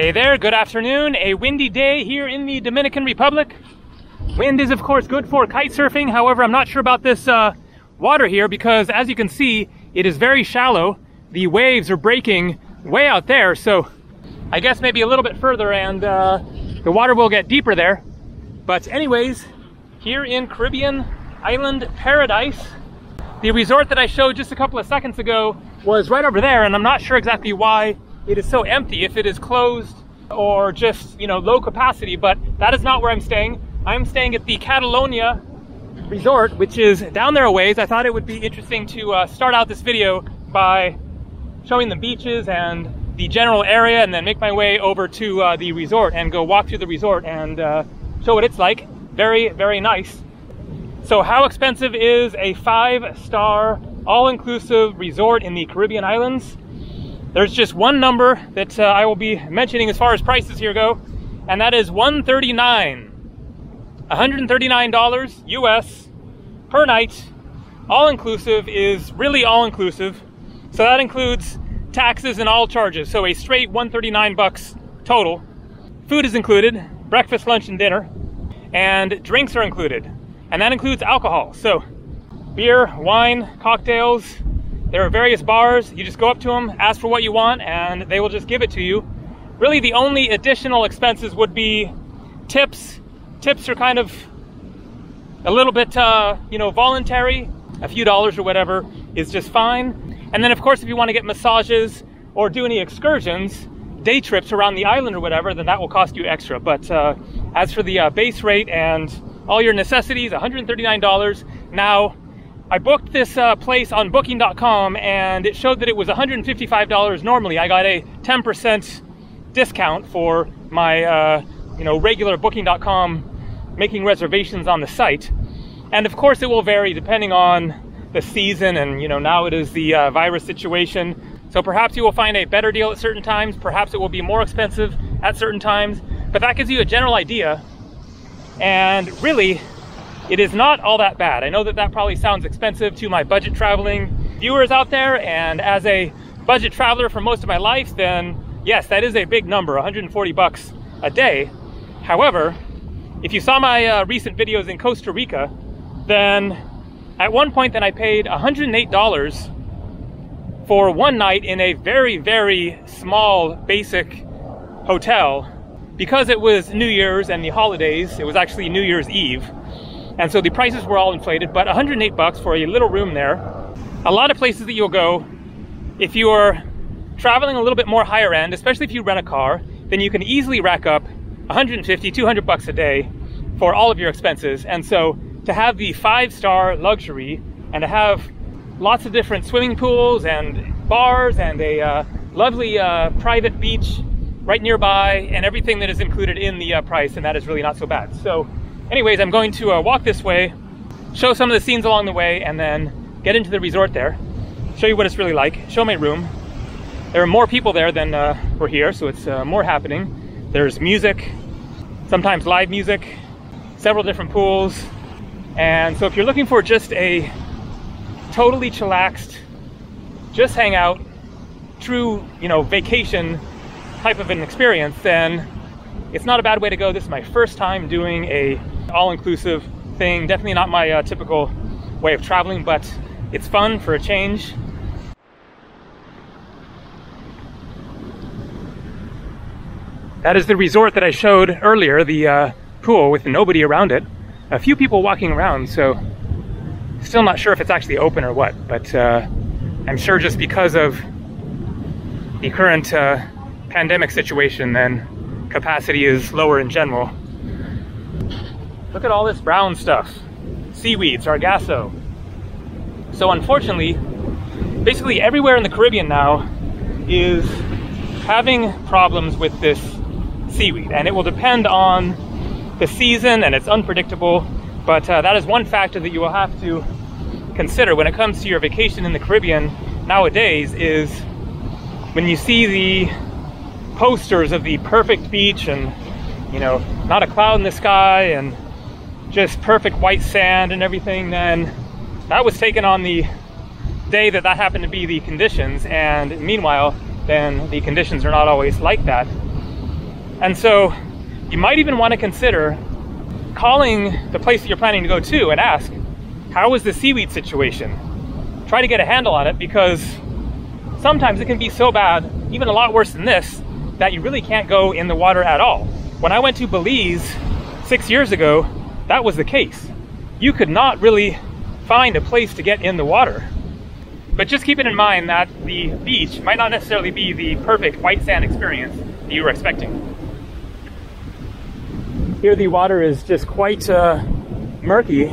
Hey there, good afternoon. A windy day here in the Dominican Republic. Wind is of course good for kite surfing. However, I'm not sure about this water here because as you can see, it is very shallow. The waves are breaking way out there, so I guess maybe a little bit further and the water will get deeper there. But anyways, here in Caribbean Island Paradise, the resort that I showed just a couple of seconds ago was right over there, and I'm not sure exactly why it is so empty, if it is closed or just, you know, low capacity, but that is not where I'm staying. I'm staying at the Catalonia resort, which is down there a ways. I thought it would be interesting to start out this video by showing the beaches and the general area, and then make my way over to the resort and go walk through the resort and show what it's like. Very, very nice. So how expensive is a 5-star all-inclusive resort in the Caribbean islands? There's just one number that I will be mentioning as far as prices here go, and that is $139 US per night. All-inclusive is really all-inclusive, so that includes taxes and all charges, so a straight 139 bucks total. Food is included, breakfast, lunch, and dinner, and drinks are included, and that includes alcohol. So beer, wine, cocktails. There are various bars. You just go up to them, ask for what you want, and they will just give it to you. Really, the only additional expenses would be tips. Tips are kind of a little bit, you know, voluntary. A few dollars or whatever is just fine. And then, of course, if you want to get massages or do any excursions, day trips around the island or whatever, then that will cost you extra. But as for the base rate and all your necessities, $139. Now, I booked this place on booking.com and it showed that it was $155 normally. I got a 10% discount for my you know, regular booking.com making reservations on the site. And of course it will vary depending on the season, and you know, now it is the virus situation. So perhaps you will find a better deal at certain times, perhaps it will be more expensive at certain times, but that gives you a general idea. And really, it is not all that bad. I know that that probably sounds expensive to my budget traveling viewers out there, and as a budget traveler for most of my life, then yes, that is a big number, 140 bucks a day. However, if you saw my recent videos in Costa Rica, then at one point then I paid $108 for one night in a very, very small, basic hotel. Because it was New Year's and the holidays, it was actually New Year's Eve. And so the prices were all inflated, but 108 bucks for a little room there. A lot of places that you'll go, if you're traveling a little bit more higher end, especially if you rent a car, then you can easily rack up 150, 200 bucks a day for all of your expenses. And so to have the 5-star luxury and to have lots of different swimming pools and bars and a lovely private beach right nearby and everything that is included in the price, and that is really not so bad. So anyways, I'm going to walk this way, show some of the scenes along the way, and then get into the resort there, show you what it's really like, show my room. There are more people there than were here, so it's more happening. There's music, sometimes live music, several different pools. And so if you're looking for just a totally chillaxed, just hang out, true, you know, vacation type of an experience, then it's not a bad way to go. This is my first time doing a all-inclusive thing. Definitely not my typical way of traveling, but it's fun for a change. That is the resort that I showed earlier, the pool with nobody around it. A few people walking around, so still not sure if it's actually open or what, but I'm sure just because of the current pandemic situation, then capacity is lower in general. Look at all this brown stuff. Seaweed, sargasso. So unfortunately, basically everywhere in the Caribbean now is having problems with this seaweed, and it will depend on the season and it's unpredictable, but that is one factor that you will have to consider when it comes to your vacation in the Caribbean nowadays, is when you see the posters of the perfect beach and, you know, not a cloud in the sky and just perfect white sand and everything, then that was taken on the day that that happened to be the conditions, and meanwhile then the conditions are not always like that. And so you might even want to consider calling the place that you're planning to go to and ask, how is the seaweed situation? Try to get a handle on it, because sometimes it can be so bad, even a lot worse than this, that you really can't go in the water at all. When I went to Belize 6 years ago, that was the case. You could not really find a place to get in the water. But just keep it in mind that the beach might not necessarily be the perfect white sand experience that you were expecting. Here the water is just quite murky.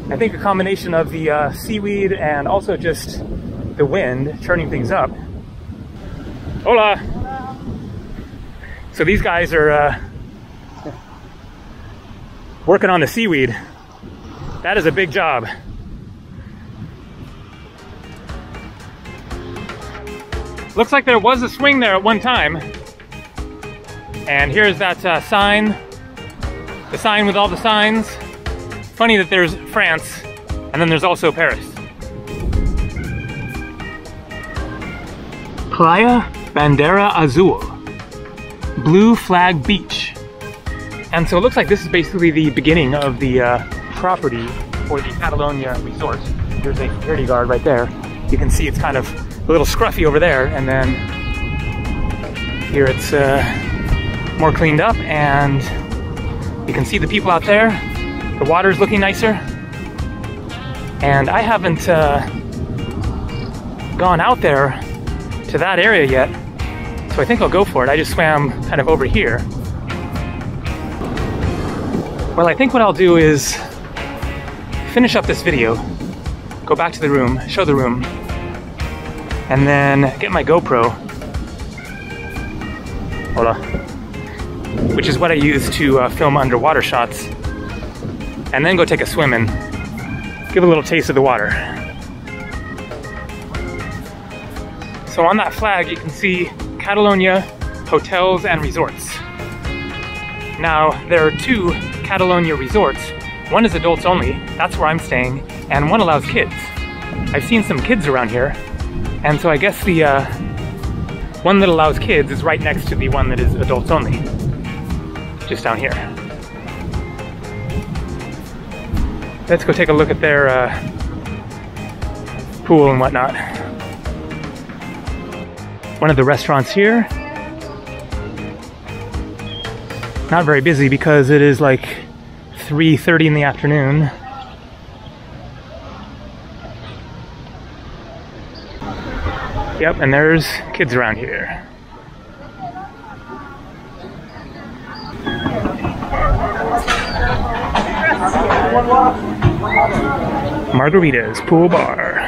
I think a combination of the seaweed and also just the wind churning things up. Hola! So these guys are working on the seaweed. That is a big job. Looks like there was a swing there at one time. And here's that sign. The sign with all the signs. Funny that there's France, and then there's also Paris. Playa Bandera Azul. Blue Flag Beach. And so it looks like this is basically the beginning of the property for the Catalonia resort. There's a security guard right there. You can see it's kind of a little scruffy over there, and then here it's more cleaned up, and you can see the people out there. The water's looking nicer. And I haven't gone out there to that area yet, so I think I'll go for it. I just swam kind of over here. Well, I think what I'll do is finish up this video, go back to the room, show the room, and then get my GoPro. Hold on. Which is what I use to film underwater shots, and then go take a swim and give a little taste of the water. So on that flag you can see Catalonia Hotels and Resorts. Now there are 2 Catalonia resorts. One is adults only, that's where I'm staying, and one allows kids. I've seen some kids around here, and so I guess the one that allows kids is right next to the one that is adults only, just down here. Let's go take a look at their pool and whatnot. One of the restaurants here. Not very busy because it is like 3:30 in the afternoon. Yep, and there's kids around here. Margaritas, pool bar.